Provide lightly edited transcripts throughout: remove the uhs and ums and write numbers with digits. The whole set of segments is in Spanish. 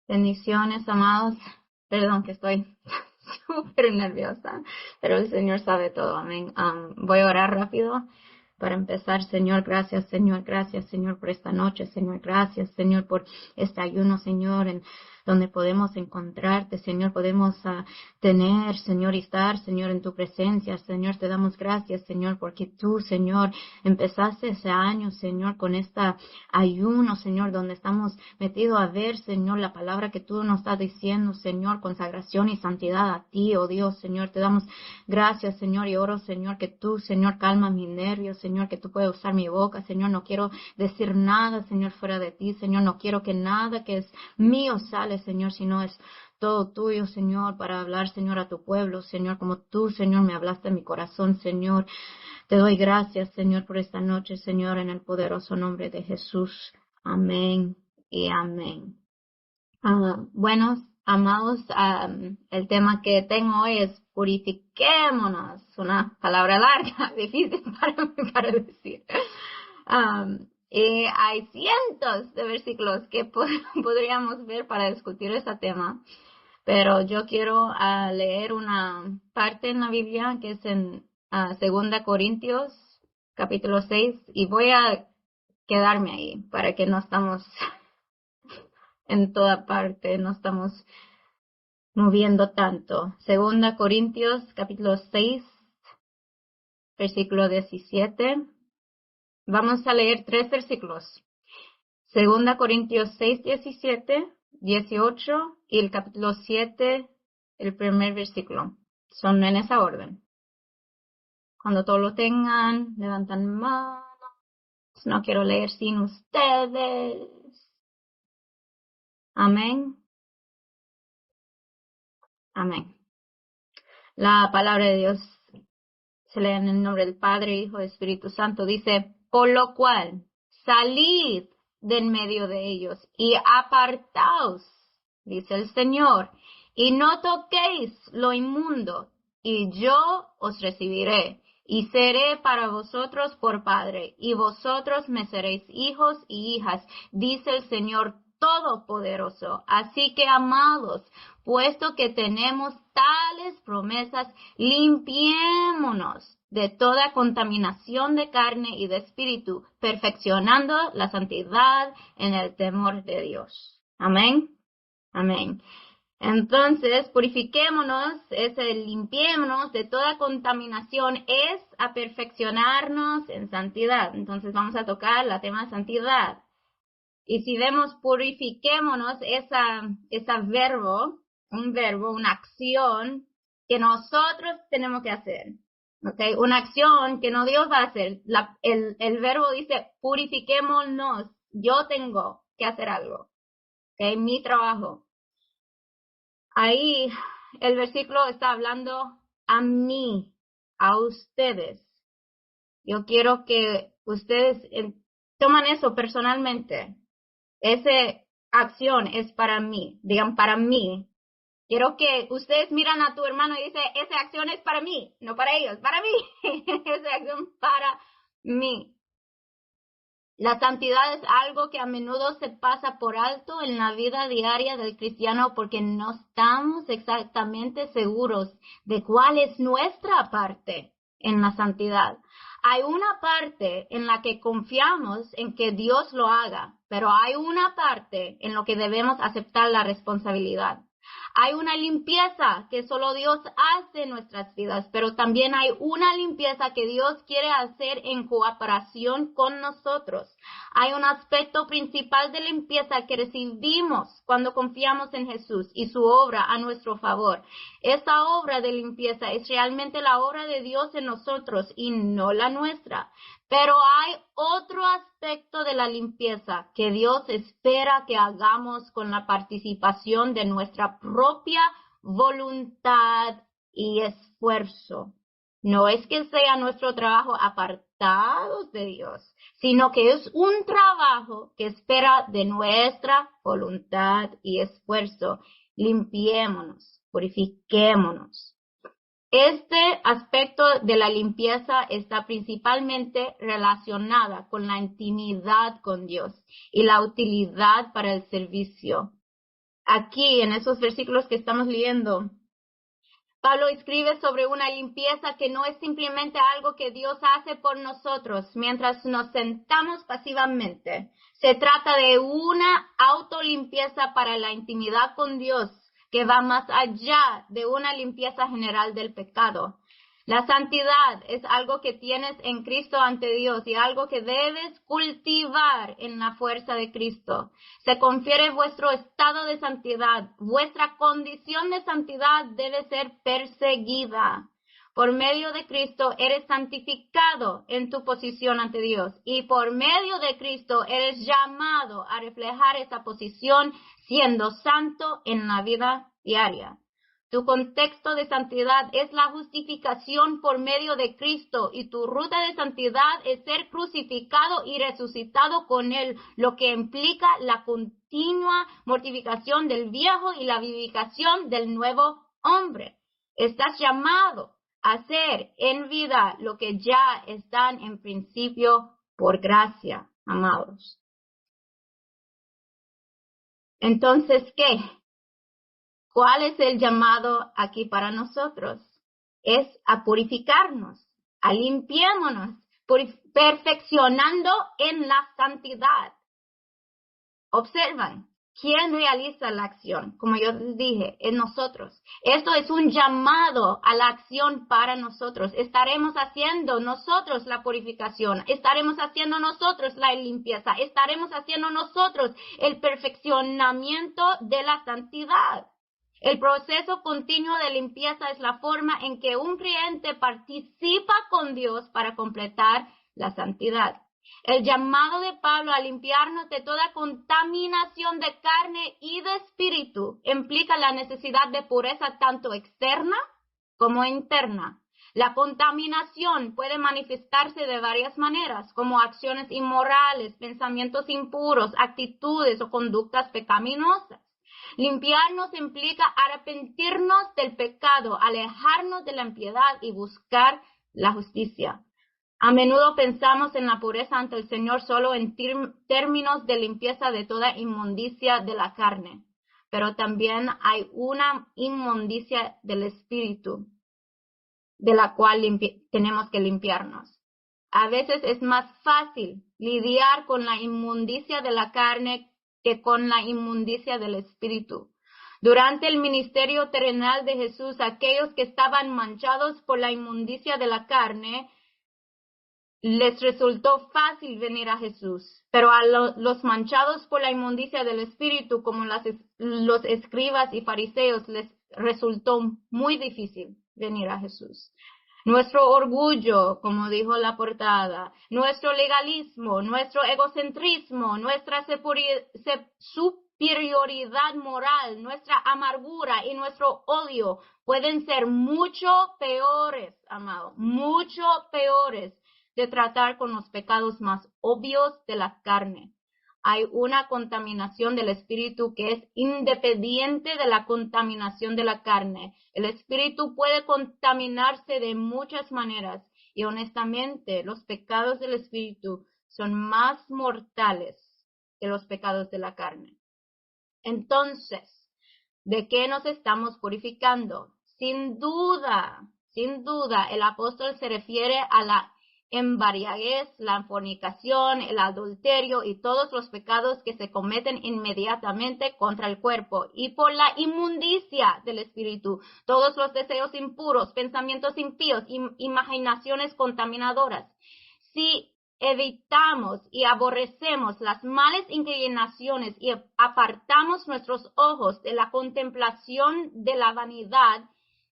Bendiciones, amados. Perdón que estoy súper nerviosa, pero el Señor sabe todo. Amén. Voy a orar rápido para empezar. Señor, gracias, Señor, por esta noche. Señor, gracias, Señor, por este ayuno, Señor, en donde podemos encontrarte, Señor, podemos tener, Señor, y estar, Señor, en tu presencia. Señor, te damos gracias, Señor, porque tú, Señor, empezaste ese año, Señor, con esta ayuno, Señor, donde estamos metidos a ver, Señor, la palabra que tú nos estás diciendo, Señor, consagración y santidad a ti, oh Dios, Señor, te damos gracias, Señor, y oro, Señor, que tú, Señor, calma mis nervios, Señor, que tú puedes usar mi boca, Señor, no quiero decir nada, Señor, fuera de ti, Señor, no quiero que nada que es mío sale, Señor, sino es todo tuyo, Señor, para hablar, Señor, a tu pueblo, Señor, como tú, Señor, me hablaste en mi corazón, Señor. Te doy gracias, Señor, por esta noche, Señor, en el poderoso nombre de Jesús. Amén y amén. Buenos amados, el tema que tengo hoy es purifiquémonos. Una palabra larga, difícil para decir. Y hay cientos de versículos que podríamos ver para discutir ese tema, pero yo quiero leer una parte en la Biblia que es en 2 Corintios, capítulo 6, y voy a quedarme ahí para que no estamos en toda parte, no estamos moviendo tanto. 2 Corintios, capítulo 6, versículo 17. Vamos a leer 3 versículos. 2 Corintios 6, 17, 18 y el capítulo 7, el primer versículo. Son en esa orden. Cuando todos lo tengan, levantan manos. No quiero leer sin ustedes. Amén. Amén. La palabra de Dios se lee en el nombre del Padre, Hijo y Espíritu Santo. Dice, por lo cual, salid de en medio de ellos y apartaos, dice el Señor, y no toquéis lo inmundo, y yo os recibiré, y seré para vosotros por Padre, y vosotros me seréis hijos y hijas, dice el Señor Todopoderoso. Así que, amados, puesto que tenemos tales promesas, limpiémonos de toda contaminación de carne y de espíritu, perfeccionando la santidad en el temor de Dios. Amén. Amén. Entonces, purifiquémonos, limpiémonos de toda contaminación, es a perfeccionarnos en santidad. Entonces, vamos a tocar el tema de santidad. Y si vemos purifiquémonos, esa verbo, un verbo, una acción que nosotros tenemos que hacer. ¿Okay? Una acción que no Dios va a hacer. El verbo dice purifiquémonos. Yo tengo que hacer algo. ¿Okay? Mi trabajo. Ahí el versículo está hablando a mí, a ustedes. Yo quiero que ustedes toman eso personalmente. Esa acción es para mí, digan para mí. Quiero que ustedes miran a tu hermano y dicen, esa acción es para mí, no para ellos, para mí. Esa acción para mí. La santidad es algo que a menudo se pasa por alto en la vida diaria del cristiano porque no estamos exactamente seguros de cuál es nuestra parte en la santidad. Hay una parte en la que confiamos en que Dios lo haga, pero hay una parte en la que debemos aceptar la responsabilidad. Hay una limpieza que solo Dios hace en nuestras vidas, pero también hay una limpieza que Dios quiere hacer en cooperación con nosotros. Hay un aspecto principal de limpieza que recibimos cuando confiamos en Jesús y su obra a nuestro favor. Esta obra de limpieza es realmente la obra de Dios en nosotros y no la nuestra. Pero hay otro aspecto de la limpieza que Dios espera que hagamos con la participación de nuestra propia voluntad y esfuerzo. No es que sea nuestro trabajo apartados de Dios, sino que es un trabajo que espera de nuestra voluntad y esfuerzo. Limpiémonos, purifiquémonos. Este aspecto de la limpieza está principalmente relacionada con la intimidad con Dios y la utilidad para el servicio. aquí en esos versículos que estamos leyendo, Pablo escribe sobre una limpieza que no es simplemente algo que Dios hace por nosotros mientras nos sentamos pasivamente. Se trata de una autolimpieza para la intimidad con Dios que va más allá de una limpieza general del pecado. La santidad es algo que tienes en Cristo ante Dios y algo que debes cultivar en la fuerza de Cristo. Se confiere vuestro estado de santidad. Vuestra condición de santidad debe ser perseguida. Por medio de Cristo eres santificado en tu posición ante Dios y por medio de Cristo eres llamado a reflejar esa posición siendo santo en la vida diaria. Tu contexto de santidad es la justificación por medio de Cristo y tu ruta de santidad es ser crucificado y resucitado con Él, lo que implica la continua mortificación del viejo y la vivificación del nuevo hombre. Estás llamado a hacer en vida lo que ya están en principio por gracia, amados. Entonces, ¿qué? ¿Cuál es el llamado aquí para nosotros? Es a purificarnos, a limpiémonos, perfeccionando en la santidad. Observan, ¿quién realiza la acción? Como yo les dije, es nosotros. Esto es un llamado a la acción para nosotros. Estaremos haciendo nosotros la purificación, estaremos haciendo nosotros la limpieza, estaremos haciendo nosotros el perfeccionamiento de la santidad. El proceso continuo de limpieza es la forma en que un creyente participa con Dios para completar la santidad. El llamado de Pablo a limpiarnos de toda contaminación de carne y de espíritu implica la necesidad de pureza tanto externa como interna. La contaminación puede manifestarse de varias maneras, como acciones inmorales, pensamientos impuros, actitudes o conductas pecaminosas. Limpiarnos implica arrepentirnos del pecado, alejarnos de la impiedad y buscar la justicia. A menudo pensamos en la pureza ante el Señor solo en términos de limpieza de toda inmundicia de la carne, pero también hay una inmundicia del espíritu, de la cual tenemos que limpiarnos. A veces es más fácil lidiar con la inmundicia de la carne que con la inmundicia del espíritu. Durante el ministerio terrenal de Jesús, aquellos que estaban manchados por la inmundicia de la carne, les resultó fácil venir a Jesús, pero a los manchados por la inmundicia del espíritu, como los escribas y fariseos, les resultó muy difícil venir a Jesús. Nuestro orgullo, como dijo la portada, nuestro legalismo, nuestro egocentrismo, nuestra superioridad moral, nuestra amargura y nuestro odio pueden ser mucho peores, amado, mucho peores de tratar con los pecados más obvios de la carne. Hay una contaminación del espíritu que es independiente de la contaminación de la carne. El espíritu puede contaminarse de muchas maneras y honestamente los pecados del espíritu son más mortales que los pecados de la carne. Entonces, ¿de qué nos estamos purificando? Sin duda, el apóstol se refiere a la embriaguez, la fornicación, el adulterio y todos los pecados que se cometen inmediatamente contra el cuerpo y por la inmundicia del espíritu, todos los deseos impuros, pensamientos impíos, imaginaciones contaminadoras. Si evitamos y aborrecemos las malas inclinaciones y apartamos nuestros ojos de la contemplación de la vanidad,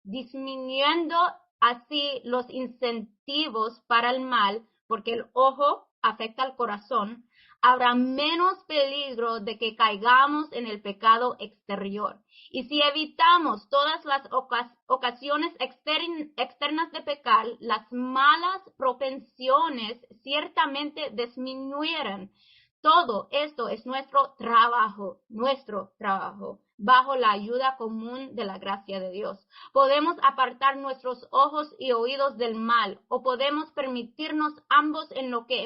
disminuyendo así los incentivos para el mal, porque el ojo afecta al corazón, habrá menos peligro de que caigamos en el pecado exterior. Y si evitamos todas las ocasiones externas de pecar, las malas propensiones ciertamente disminuirán. Todo esto es nuestro trabajo, bajo la ayuda común de la gracia de Dios. Podemos apartar nuestros ojos y oídos del mal, o podemos permitirnos ambos en lo que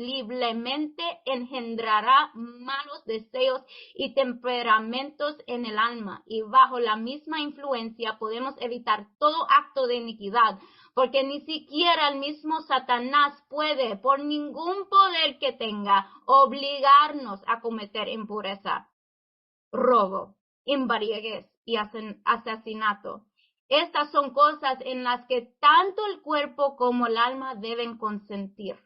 infaliblemente engendrará malos deseos y temperamentos en el alma, y bajo la misma influencia podemos evitar todo acto de iniquidad, porque ni siquiera el mismo Satanás puede, por ningún poder que tenga, obligarnos a cometer impureza, robo, embriaguez y asesinato. Estas son cosas en las que tanto el cuerpo como el alma deben consentir,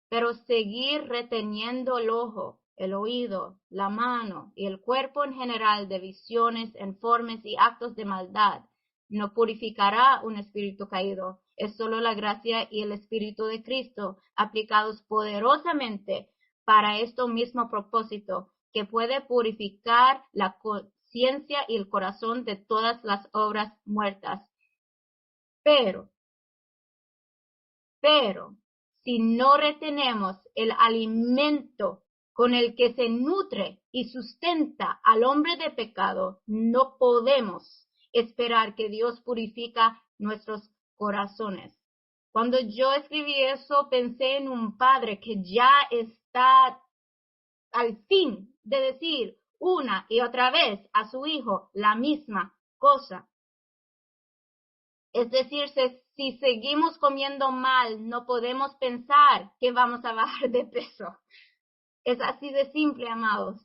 pero seguir reteniendo el ojo, el oído, la mano y el cuerpo en general de visiones, informes y actos de maldad no purificará un espíritu caído. Es solo la gracia y el Espíritu de Cristo aplicados poderosamente para este mismo propósito, que puede purificar la conciencia y el corazón de todas las obras muertas. Pero, si no retenemos el alimento con el que se nutre y sustenta al hombre de pecado, no podemos esperar que Dios purifica nuestros corazones. Cuando yo escribí eso, pensé en un padre que ya está al fin de decir una y otra vez a su hijo la misma cosa. Es decir, si seguimos comiendo mal, no podemos pensar que vamos a bajar de peso. Es así de simple, amados.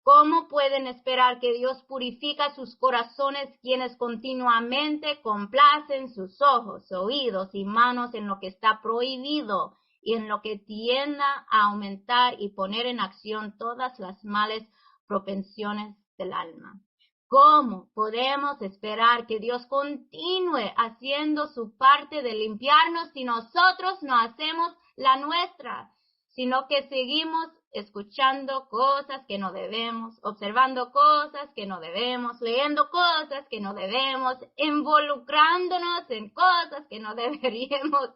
¿Cómo pueden esperar que Dios purifica sus corazones quienes continuamente complacen sus ojos, oídos y manos en lo que está prohibido y en lo que tiende a aumentar y poner en acción todas las malas propensiones del alma? ¿Cómo podemos esperar que Dios continúe haciendo su parte de limpiarnos si nosotros no hacemos la nuestra, sino que seguimos escuchando cosas que no debemos, observando cosas que no debemos, leyendo cosas que no debemos, involucrándonos en cosas que no deberíamos?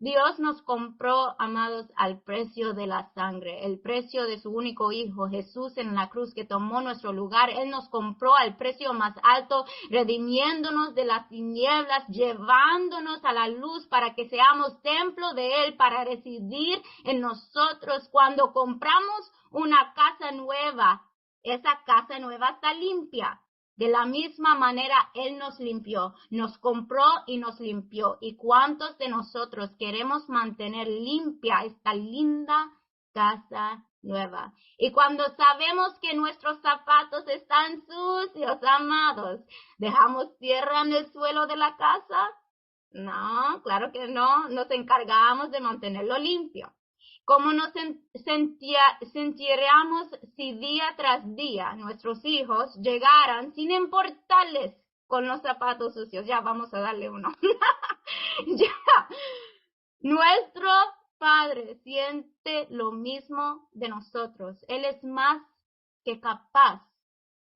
Dios nos compró, amados, al precio de la sangre, el precio de su único Hijo, Jesús en la cruz, que tomó nuestro lugar. Él nos compró al precio más alto, redimiéndonos de las tinieblas, llevándonos a la luz para que seamos templo de Él, para residir en nosotros. Cuando compramos una casa nueva, esa casa nueva está limpia. De la misma manera, Él nos limpió, nos compró y nos limpió. ¿Y cuántos de nosotros queremos mantener limpia esta linda casa nueva? Y cuando sabemos que nuestros zapatos están sucios, amados, ¿dejamos tierra en el suelo de la casa? No, claro que no. Nos encargamos de mantenerlo limpio. ¿Cómo nos sentiríamos si día tras día nuestros hijos llegaran sin importarles con los zapatos sucios? Ya vamos a darle uno. Ya. Nuestro Padre siente lo mismo de nosotros. Él es más que capaz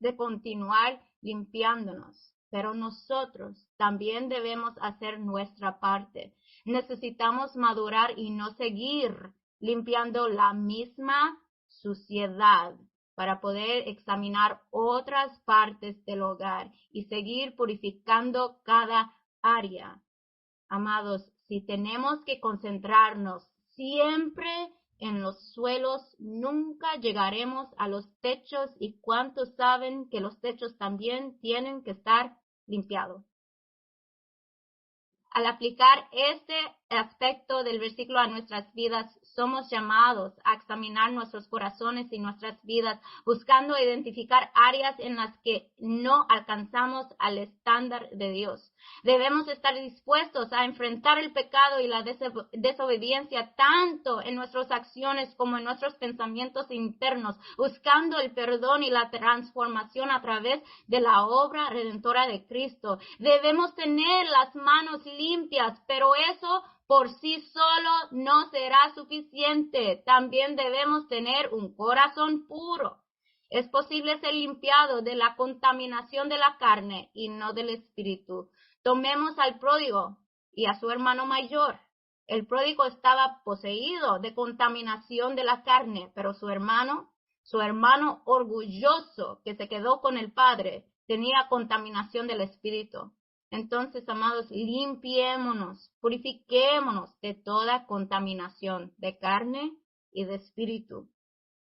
de continuar limpiándonos, pero nosotros también debemos hacer nuestra parte. Necesitamos madurar y no seguir limpiando la misma suciedad para poder examinar otras partes del hogar y seguir purificando cada área. Amados, si tenemos que concentrarnos siempre en los suelos, nunca llegaremos a los techos. ¿Y cuántos saben que los techos también tienen que estar limpiados? Al aplicar este aspecto del versículo a nuestras vidas, somos llamados a examinar nuestros corazones y nuestras vidas, buscando identificar áreas en las que no alcanzamos al estándar de Dios. Debemos estar dispuestos a enfrentar el pecado y la desobediencia tanto en nuestras acciones como en nuestros pensamientos internos, buscando el perdón y la transformación a través de la obra redentora de Cristo. Debemos tener las manos limpias, pero eso por sí solo no será suficiente. También debemos tener un corazón puro. Es posible ser limpiado de la contaminación de la carne y no del espíritu. Tomemos al pródigo y a su hermano mayor. El pródigo estaba poseído de contaminación de la carne, pero su hermano orgulloso que se quedó con el padre, tenía contaminación del espíritu. Entonces, amados, limpiémonos, purifiquémonos de toda contaminación de carne y de espíritu.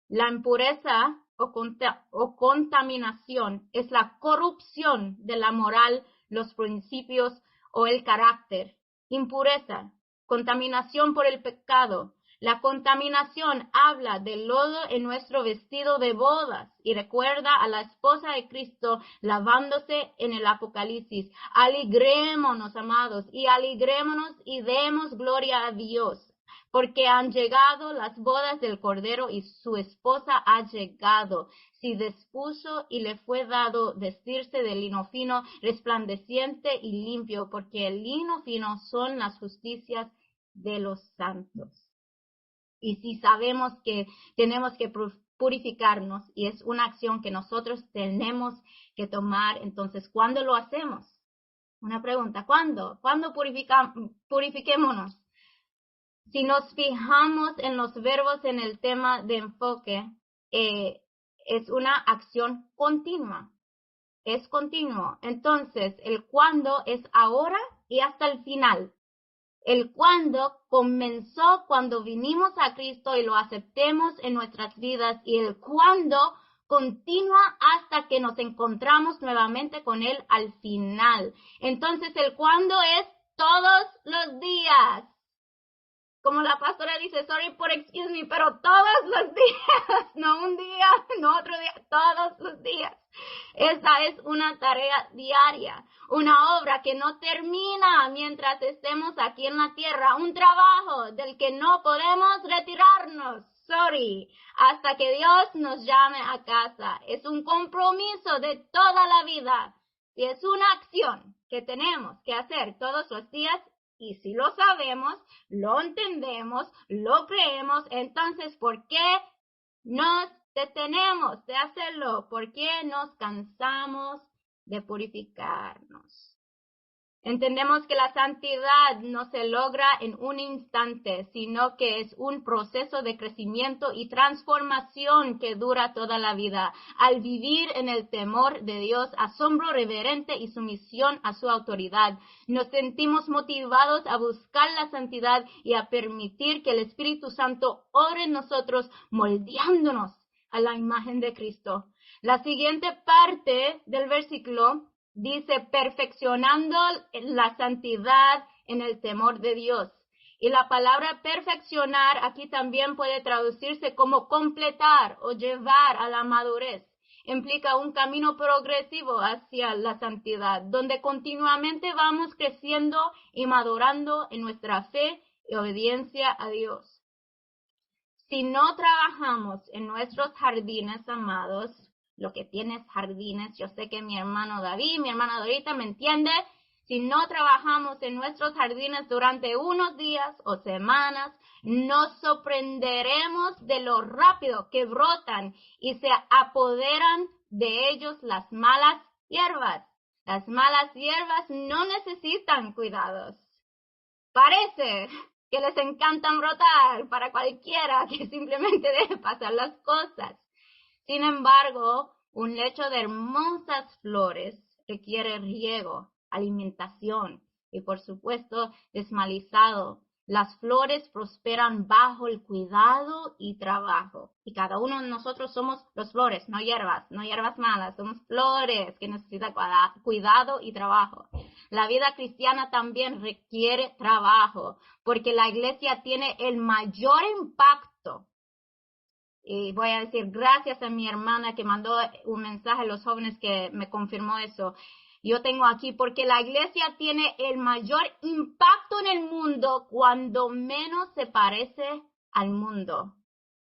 La impureza o contaminación es la corrupción de la moral, los principios o el carácter. Impureza, contaminación por el pecado. La contaminación habla del lodo en nuestro vestido de bodas y recuerda a la esposa de Cristo lavándose en el Apocalipsis. Alegrémonos, amados, y alegrémonos y demos gloria a Dios, porque han llegado las bodas del Cordero y su esposa ha llegado. Se dispuso y le fue dado vestirse de lino fino, resplandeciente y limpio, porque el lino fino son las justicias de los santos. Y si sabemos que tenemos que purificarnos y es una acción que nosotros tenemos que tomar, entonces, ¿cuándo lo hacemos? Una pregunta, ¿cuándo? ¿Cuándo purifiquémonos? Si nos fijamos en los verbos en el tema de enfoque, es una acción continua. Es continuo. Entonces, el cuándo es ahora y hasta el final. El cuándo comenzó cuando vinimos a Cristo y lo aceptemos en nuestras vidas, y el cuándo continúa hasta que nos encontramos nuevamente con Él al final. Entonces, el cuándo es todos los días. Como la pastora dice, sorry por excuse me, pero todos los días, no un día, no otro día, todos los días. Esa es una tarea diaria, una obra que no termina mientras estemos aquí en la tierra, un trabajo del que no podemos retirarnos, sorry, hasta que Dios nos llame a casa. Es un compromiso de toda la vida y es una acción que tenemos que hacer todos los días. Y si lo sabemos, lo entendemos, lo creemos, entonces, ¿por qué nos detenemos de hacerlo? ¿Por qué nos cansamos de purificarnos? Entendemos que la santidad no se logra en un instante, sino que es un proceso de crecimiento y transformación que dura toda la vida. Al vivir en el temor de Dios, asombro reverente y sumisión a su autoridad, nos sentimos motivados a buscar la santidad y a permitir que el Espíritu Santo ore en nosotros, moldeándonos a la imagen de Cristo. La siguiente parte del versículo dice, perfeccionando la santidad en el temor de Dios. Y la palabra perfeccionar aquí también puede traducirse como completar o llevar a la madurez. Implica un camino progresivo hacia la santidad, donde continuamente vamos creciendo y madurando en nuestra fe y obediencia a Dios. Si no trabajamos en nuestros jardines, amados, lo que tienes jardines, yo sé que mi hermano David, mi hermana Dorita me entiende, si no trabajamos en nuestros jardines durante unos días o semanas, nos sorprenderemos de lo rápido que brotan y se apoderan de ellos las malas hierbas. Las malas hierbas no necesitan cuidados. Parece que les encantan brotar para cualquiera que simplemente deje pasar las cosas. Sin embargo, un lecho de hermosas flores requiere riego, alimentación y, por supuesto, desmalizado. Las flores prosperan bajo el cuidado y trabajo. Y cada uno de nosotros somos los flores, no hierbas malas. Somos flores que necesitan cuidado y trabajo. La vida cristiana también requiere trabajo, porque la iglesia tiene el mayor impacto. Y voy a decir gracias a mi hermana que mandó un mensaje a los jóvenes que me confirmó eso. Yo tengo aquí, porque la iglesia tiene el mayor impacto en el mundo cuando menos se parece al mundo.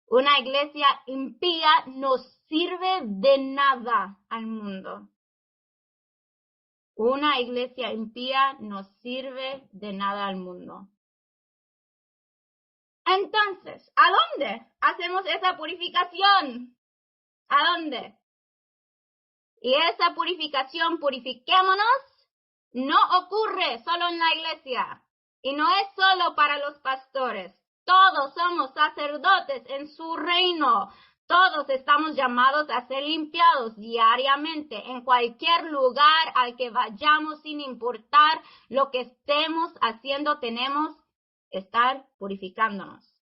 Una iglesia impía no sirve de nada al mundo. Una iglesia impía no sirve de nada al mundo. Entonces, ¿a dónde hacemos esa purificación? ¿A dónde? Y esa purificación, purifiquémonos, no ocurre solo en la iglesia. Y no es solo para los pastores. Todos somos sacerdotes en su reino. Todos estamos llamados a ser limpiados diariamente en cualquier lugar al que vayamos, sin importar lo que estemos haciendo, tenemos que estar purificándonos.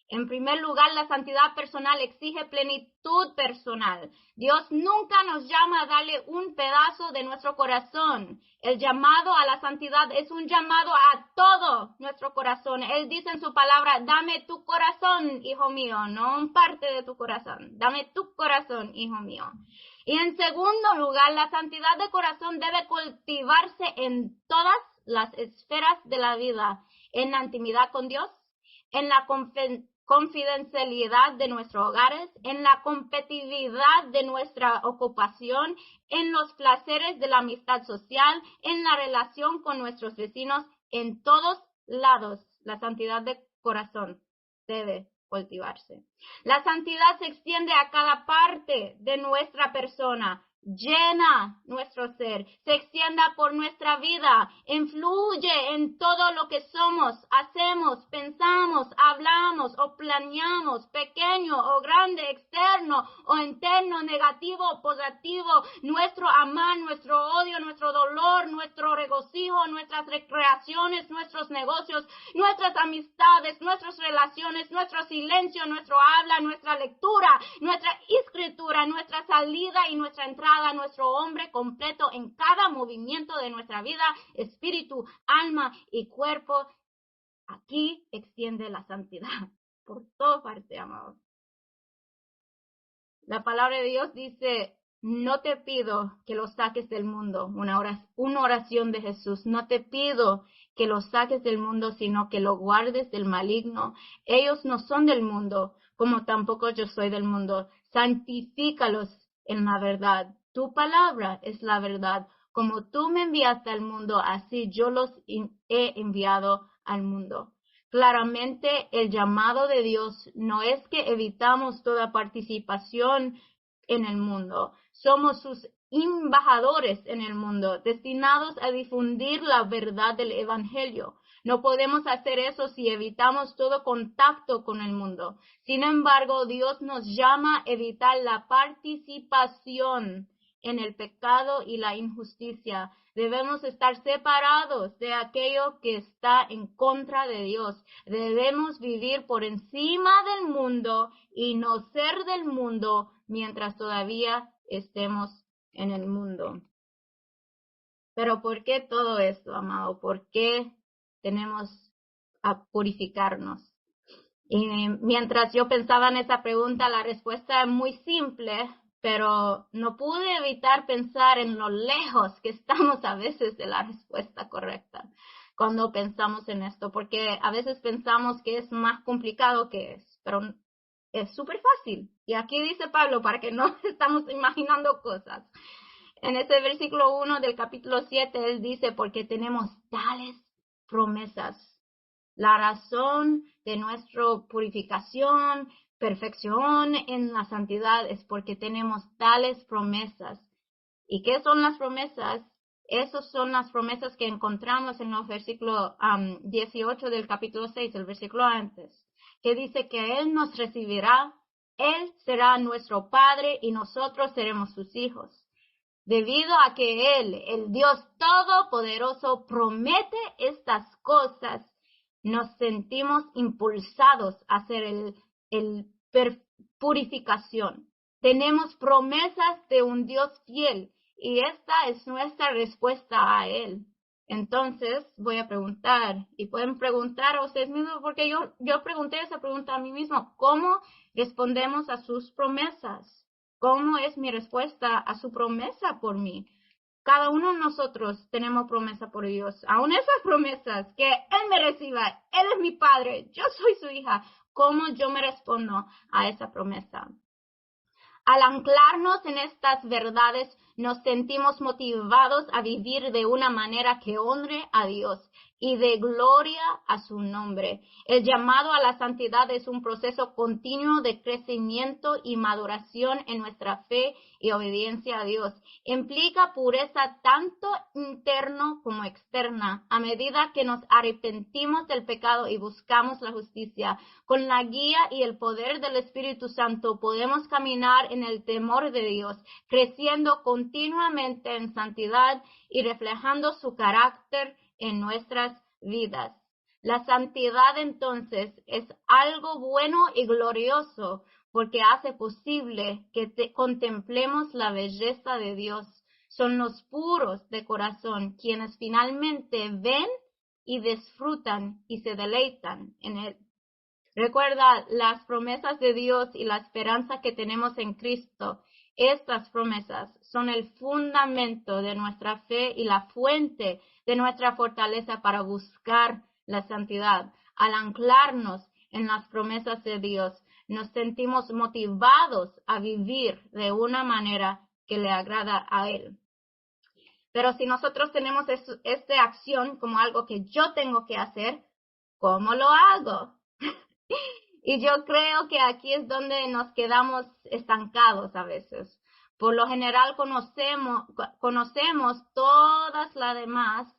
En primer lugar, la santidad personal exige plenitud personal. Dios nunca nos llama a darle un pedazo de nuestro corazón. El llamado a la santidad es un llamado a todo nuestro corazón. Él dice en su palabra, dame tu corazón, hijo mío, no un parte de tu corazón. Dame tu corazón, hijo mío. Y en segundo lugar, la santidad de corazón debe cultivarse en todas las esferas de la vida, en la intimidad con Dios, en la confidencialidad de nuestros hogares, en la competitividad de nuestra ocupación, en los placeres de la amistad social, en la relación con nuestros vecinos, en todos lados. La santidad de corazón debe cultivarse. La santidad se extiende a cada parte de nuestra persona, llena nuestro ser, se extienda por nuestra vida, influye en todo lo que somos, hacemos, pensamos, hablamos o planeamos, pequeño o grande, externo o interno, negativo o positivo, nuestro amar, nuestro odio, nuestro dolor, nuestro regocijo, nuestras recreaciones, nuestros negocios, nuestras amistades, nuestras relaciones, nuestro silencio, nuestro habla, nuestra lectura, nuestra escritura, nuestra salida y nuestra entrada, nuestro hombre completo en cada movimiento de nuestra vida, espíritu, alma y cuerpo. Aquí extiende la santidad por toda parte, amados. La palabra de Dios dice, no te pido que los saques del mundo, una oración de Jesús, no te pido que los saques del mundo, sino que lo guardes del maligno. Ellos no son del mundo, como tampoco yo soy del mundo. Santifícalos en la verdad. Tu palabra es la verdad. Como tú me enviaste al mundo, así yo los he enviado al mundo. Claramente, el llamado de Dios no es que evitamos toda participación en el mundo. Somos sus embajadores en el mundo, destinados a difundir la verdad del Evangelio. No podemos hacer eso si evitamos todo contacto con el mundo. Sin embargo, Dios nos llama a evitar la participación en el pecado y la injusticia. Debemos estar separados de aquello que está en contra de Dios. Debemos vivir por encima del mundo y no ser del mundo mientras todavía estemos en el mundo. Pero ¿por qué todo esto, amado? ¿Por qué tenemos a purificarnos? Y mientras yo pensaba en esa pregunta, la respuesta es muy simple, pero no pude evitar pensar en lo lejos que estamos a veces de la respuesta correcta cuando pensamos en esto, porque a veces pensamos que es más complicado que es, pero es súper fácil. Y aquí dice Pablo, para que no estamos imaginando cosas. En ese versículo 1 del capítulo 7, él dice, porque tenemos tales promesas. La razón de nuestra purificación, perfección en la santidad es porque tenemos tales promesas. ¿Y qué son las promesas? Esas son las promesas que encontramos en los versículos 18 del capítulo 6, el versículo antes, que dice que Él nos recibirá, Él será nuestro Padre y nosotros seremos sus hijos. Debido a que Él, el Dios Todopoderoso, promete estas cosas, nos sentimos impulsados a hacer el purificación. Tenemos promesas de un Dios fiel y esta es nuestra respuesta a Él. Entonces voy a preguntar, y pueden preguntar a ustedes mismos, porque yo pregunté esa pregunta a mí mismo, ¿cómo respondemos a sus promesas? ¿Cómo es mi respuesta a su promesa por mí? Cada uno de nosotros tenemos promesa por Dios. Aún esas promesas, que Él me reciba, Él es mi Padre, yo soy su hija. ¿Cómo yo me respondo a esa promesa? Al anclarnos en estas verdades, nos sentimos motivados a vivir de una manera que honre a Dios y de gloria a su nombre. El llamado a la santidad es un proceso continuo de crecimiento y maduración en nuestra fe y obediencia a Dios. Implica pureza tanto interno como externa. A medida que nos arrepentimos del pecado y buscamos la justicia, con la guía y el poder del Espíritu Santo podemos caminar en el temor de Dios, creciendo continuamente en santidad y reflejando su carácter en nuestras vidas. La santidad entonces es algo bueno y glorioso porque hace posible que contemplemos la belleza de Dios. Son los puros de corazón quienes finalmente ven y disfrutan y se deleitan en Él. Recuerda las promesas de Dios y la esperanza que tenemos en Cristo. Estas promesas son el fundamento de nuestra fe y la fuente de nuestra fortaleza para buscar la santidad. Al anclarnos en las promesas de Dios, nos sentimos motivados a vivir de una manera que le agrada a Él. Pero si nosotros tenemos esta acción como algo que yo tengo que hacer, ¿cómo lo hago? Y yo creo que aquí es donde nos quedamos estancados a veces. Por lo general conocemos todas las demás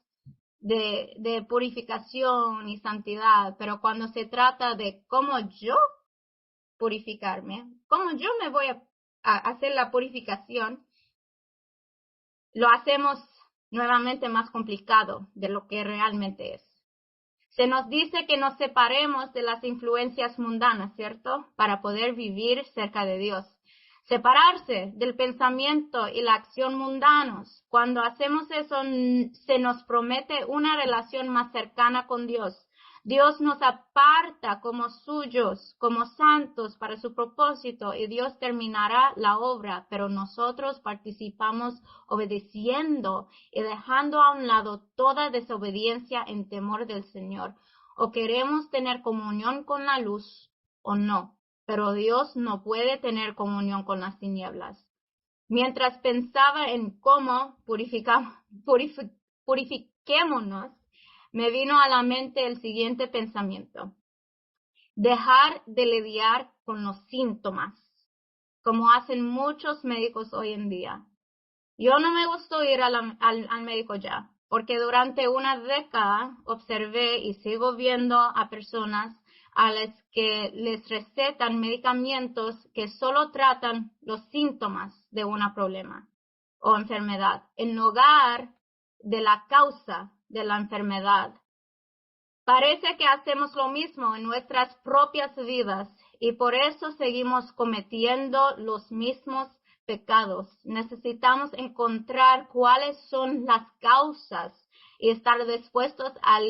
de purificación y santidad, pero cuando se trata de cómo yo purificarme, cómo yo me voy a hacer la purificación, lo hacemos nuevamente más complicado de lo que realmente es. Se nos dice que nos separemos de las influencias mundanas, ¿cierto? Para poder vivir cerca de Dios. Separarse del pensamiento y la acción mundanos. Cuando hacemos eso, se nos promete una relación más cercana con Dios. Dios nos aparta como suyos, como santos para su propósito, y Dios terminará la obra, pero nosotros participamos obedeciendo y dejando a un lado toda desobediencia en temor del Señor. O queremos tener comunión con la luz o no, pero Dios no puede tener comunión con las tinieblas. Mientras pensaba en cómo purifiquémonos, me vino a la mente el siguiente pensamiento. Dejar de lidiar con los síntomas, como hacen muchos médicos hoy en día. Yo no me gustó ir al médico ya, porque durante una década observé y sigo viendo a personas a las que les recetan medicamentos que solo tratan los síntomas de un problema o enfermedad, en lugar de la causa de la enfermedad. Parece que hacemos lo mismo en nuestras propias vidas y por eso seguimos cometiendo los mismos pecados. Necesitamos encontrar cuáles son las causas y estar dispuestos a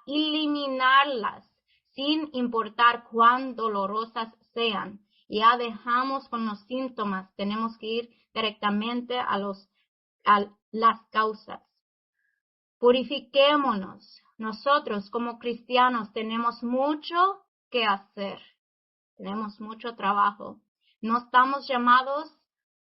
eliminarlas sin importar cuán dolorosas sean. Ya dejamos con los síntomas, tenemos que ir directamente a las causas. Purifiquémonos. Nosotros como cristianos tenemos mucho que hacer. Tenemos mucho trabajo. No estamos llamados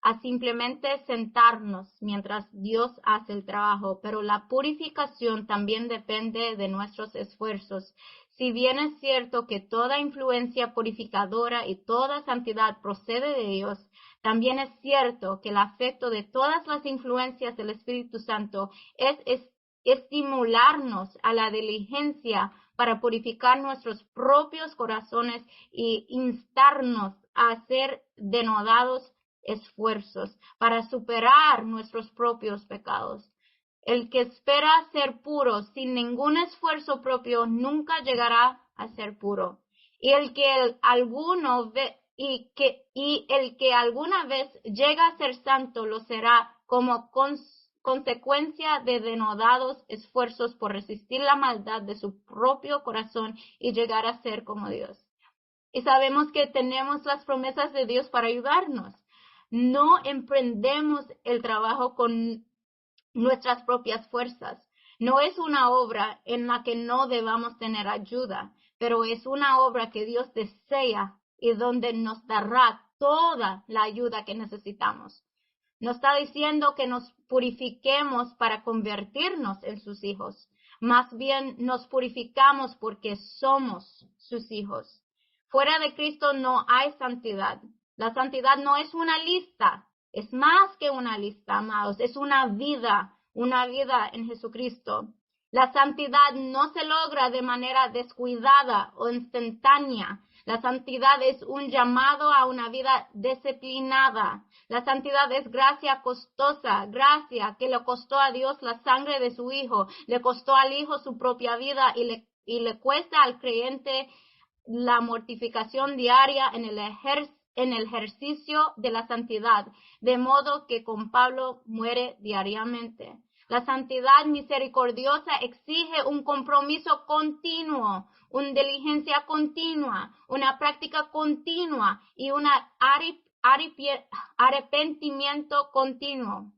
a simplemente sentarnos mientras Dios hace el trabajo, pero la purificación también depende de nuestros esfuerzos. Si bien es cierto que toda influencia purificadora y toda santidad procede de Dios, también es cierto que el afecto de todas las influencias del Espíritu Santo es estimularnos a la diligencia para purificar nuestros propios corazones y instarnos a hacer denodados esfuerzos para superar nuestros propios pecados. El que espera ser puro sin ningún esfuerzo propio nunca llegará a ser puro. Y el que alguna vez llega a ser santo lo será como consecuencia de denodados esfuerzos por resistir la maldad de su propio corazón y llegar a ser como Dios. Y sabemos que tenemos las promesas de Dios para ayudarnos. No emprendemos el trabajo con nuestras propias fuerzas. No es una obra en la que no debamos tener ayuda, pero es una obra que Dios desea y donde nos dará toda la ayuda que necesitamos. No está diciendo que nos purifiquemos para convertirnos en sus hijos. Más bien nos purificamos porque somos sus hijos. Fuera de Cristo no hay santidad. La santidad no es una lista, es más que una lista, amados. Es una vida en Jesucristo. La santidad no se logra de manera descuidada o instantánea. La santidad es un llamado a una vida disciplinada. La santidad es gracia costosa, gracia que le costó a Dios la sangre de su Hijo, le costó al Hijo su propia vida y le cuesta al creyente la mortificación diaria en el ejercicio de la santidad, de modo que con Pablo muere diariamente. La santidad misericordiosa exige un compromiso continuo, una diligencia continua, una práctica continua y un arrepentimiento continuo.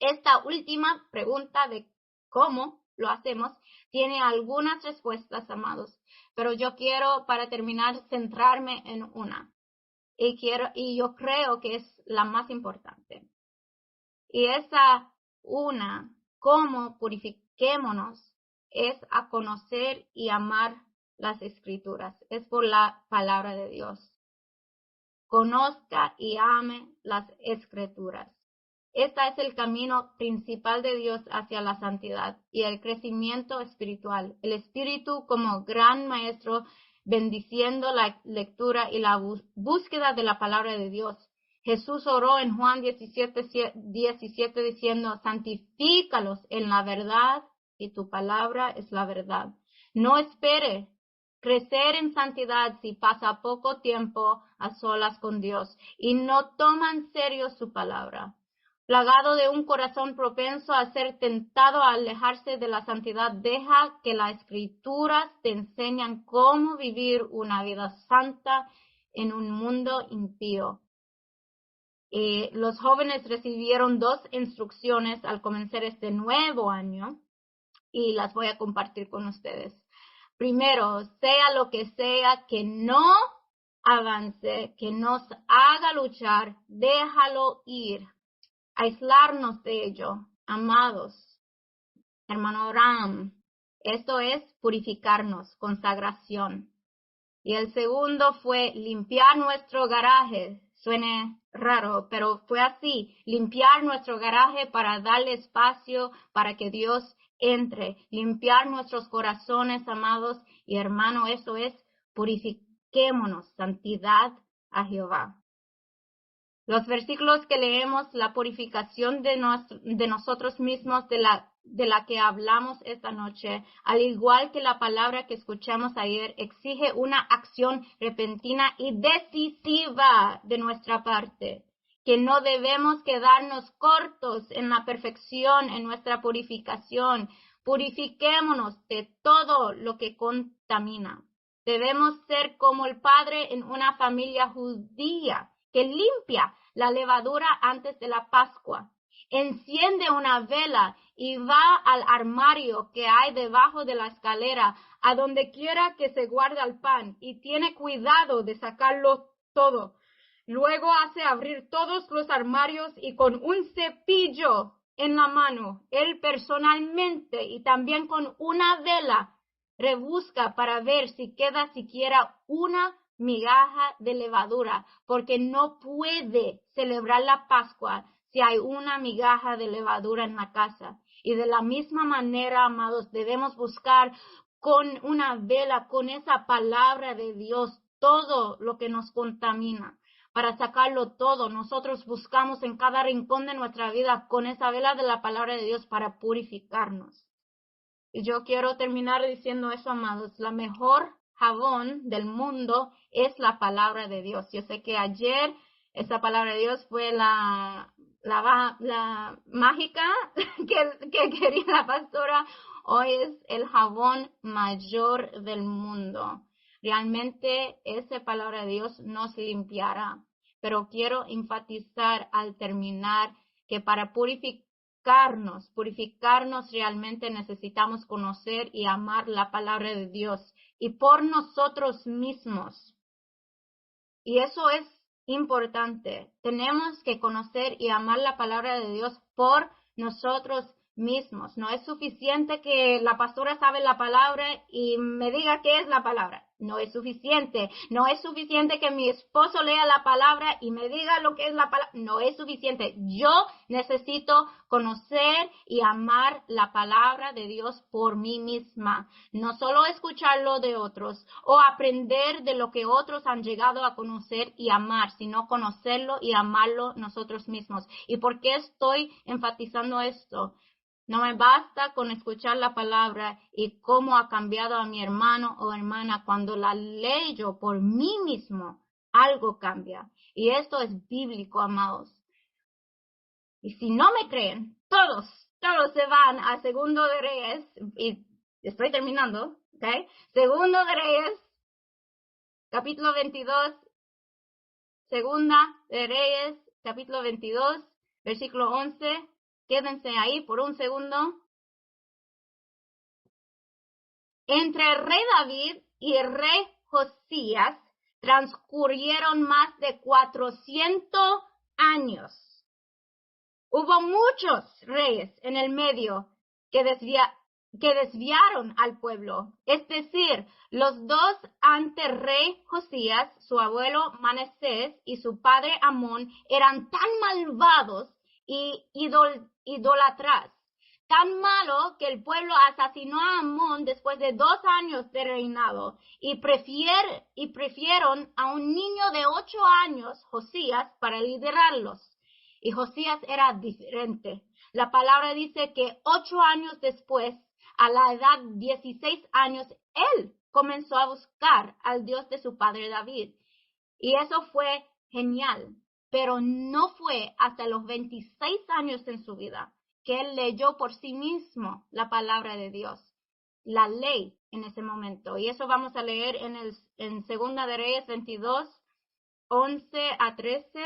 Esta última pregunta de cómo lo hacemos tiene algunas respuestas, amados, pero yo quiero, para terminar, centrarme en una. Y yo creo que es la más importante. Y esa una, cómo purifiquémonos, es a conocer y amar las Escrituras. Es por la palabra de Dios. Conozca y ame las Escrituras. Este es el camino principal de Dios hacia la santidad y el crecimiento espiritual. El Espíritu como gran maestro bendiciendo la lectura y la búsqueda de la palabra de Dios. Jesús oró en Juan 17 diciendo, santifícalos en la verdad y tu palabra es la verdad. No espere crecer en santidad si pasa poco tiempo a solas con Dios y no toma en serio su palabra. Plagado de un corazón propenso a ser tentado a alejarse de la santidad, deja que las Escrituras te enseñan cómo vivir una vida santa en un mundo impío. Los jóvenes recibieron 2 instrucciones al comenzar este nuevo año y las voy a compartir con ustedes. Primero, sea lo que sea que no avance, que nos haga luchar, déjalo ir. Aislarnos de ello, amados. Hermano Abraham, esto es purificarnos, consagración. Y el segundo fue limpiar nuestro garaje. Suene raro, pero fue así. Limpiar nuestro garaje para darle espacio para que Dios entre. Limpiar nuestros corazones, amados y hermanos. Eso es purifiquémonos, santidad a Jehová. Los versículos que leemos, la purificación de nosotros mismos, de la que hablamos esta noche, al igual que la palabra que escuchamos ayer, exige una acción repentina y decisiva de nuestra parte, que no debemos quedarnos cortos en la perfección, en nuestra purificación. Purifiquémonos de todo lo que contamina. Debemos ser como el padre en una familia judía que limpia la levadura antes de la Pascua. Enciende una vela y va al armario que hay debajo de la escalera, a donde quiera que se guarda el pan, y tiene cuidado de sacarlo todo. Luego hace abrir todos los armarios y con un cepillo en la mano, él personalmente y también con una vela, rebusca para ver si queda siquiera una migaja de levadura, porque no puede celebrar la Pascua si hay una migaja de levadura en la casa. Y de la misma manera, amados, debemos buscar con una vela, con esa palabra de Dios, todo lo que nos contamina. Para sacarlo todo, nosotros buscamos en cada rincón de nuestra vida con esa vela de la palabra de Dios para purificarnos. Y yo quiero terminar diciendo eso, amados. La mejor jabón del mundo es la palabra de Dios. Yo sé que ayer esa palabra de Dios fue la mágica que quería la pastora. Hoy es el jabón mayor del mundo. Realmente esa palabra de Dios nos limpiará. Pero quiero enfatizar al terminar que para purificarnos realmente necesitamos conocer y amar la palabra de Dios y por nosotros mismos. Y eso es importante. Tenemos que conocer y amar la palabra de Dios por nosotros mismos. No es suficiente que la pastora sabe la palabra y me diga qué es la palabra. No es suficiente. No es suficiente que mi esposo lea la palabra y me diga lo que es la palabra. No es suficiente. Yo necesito conocer y amar la palabra de Dios por mí misma. No solo escucharlo de otros o aprender de lo que otros han llegado a conocer y amar, sino conocerlo y amarlo nosotros mismos. ¿Y por qué estoy enfatizando esto? No me basta con escuchar la palabra y cómo ha cambiado a mi hermano o hermana cuando la leo por mí mismo. Algo cambia. Y esto es bíblico, amados. Y si no me creen, todos se van a Segundo de Reyes, y estoy terminando, ¿ok? Segundo de Reyes, capítulo 22, Segunda de Reyes, capítulo 22, versículo 11. Quédense ahí por un segundo. Entre el rey David y el rey Josías transcurrieron más de 400 años. Hubo muchos reyes en el medio que desviaron al pueblo. Es decir, los dos ante rey Josías, su abuelo Manasés y su padre Amón, eran tan malvados y idólatras. Tan malo que el pueblo asesinó a Amón después de 2 años de reinado y prefirieron a un niño de 8 años, Josías, para liderarlos. Y Josías era diferente. La palabra dice que 8 años después, a la edad de 16 años, él comenzó a buscar al Dios de su padre David. Y eso fue genial. Pero no fue hasta los 26 años en su vida que él leyó por sí mismo la palabra de Dios, la ley en ese momento. Y eso vamos a leer en Segunda de Reyes 22, 11 a 13.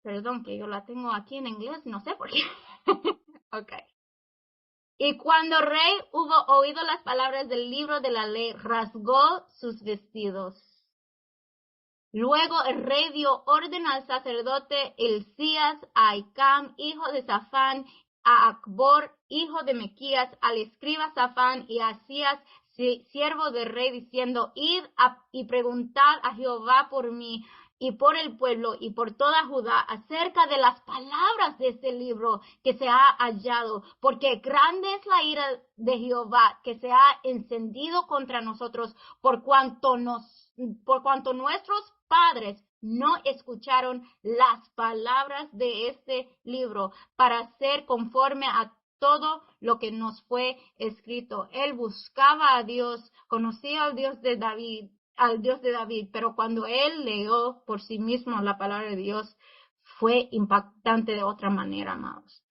Perdón, que yo la tengo aquí en inglés, no sé por qué. Ok. Y cuando el rey hubo oído las palabras del libro de la ley, rasgó sus vestidos. Luego el rey dio orden al sacerdote Hilcías, a Ahicam, hijo de Safán, a Acbor, hijo de Mequías, al escriba Safán y a Asías, siervo del rey, diciendo: id y preguntad a Jehová por mí y por el pueblo y por toda Judá acerca de las palabras de este libro que se ha hallado, porque grande es la ira de Jehová que se ha encendido contra nosotros, por cuanto nuestros padres no escucharon las palabras de este libro para hacer conforme a todo lo que nos fue escrito. Él buscaba a Dios, conocía al Dios de David, pero cuando él leyó por sí mismo la palabra de Dios, fue impactante de otra manera, amados.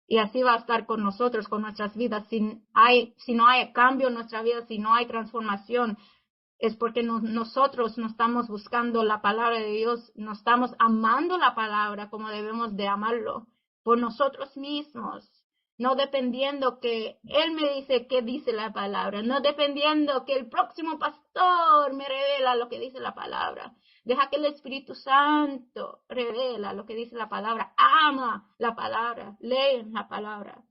Y así va a estar con nosotros, con nuestras vidas. Si no hay cambio en nuestra vida, si no hay transformación, es porque nosotros no estamos buscando la palabra de Dios, no estamos amando la palabra como debemos de amarlo, por nosotros mismos, no dependiendo que Él me dice qué dice la palabra, no dependiendo que el próximo pastor me revela lo que dice la palabra. Deja que el Espíritu Santo revela lo que dice la palabra, ama la palabra, lee la palabra.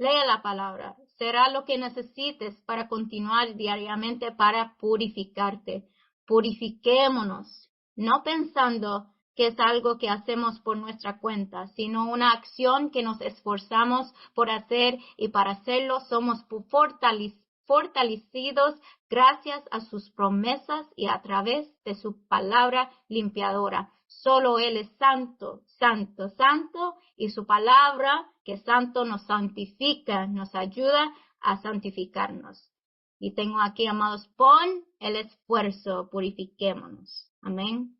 Lee la palabra. Será lo que necesites para continuar diariamente para purificarte. Purifiquémonos, no pensando que es algo que hacemos por nuestra cuenta, sino una acción que nos esforzamos por hacer, y para hacerlo somos fortalecidos gracias a sus promesas y a través de su palabra limpiadora. Solo Él es santo, santo, santo, y su palabra, que es santo, nos santifica, nos ayuda a santificarnos. Y tengo aquí, amados, pon el esfuerzo, purifiquémonos. Amén.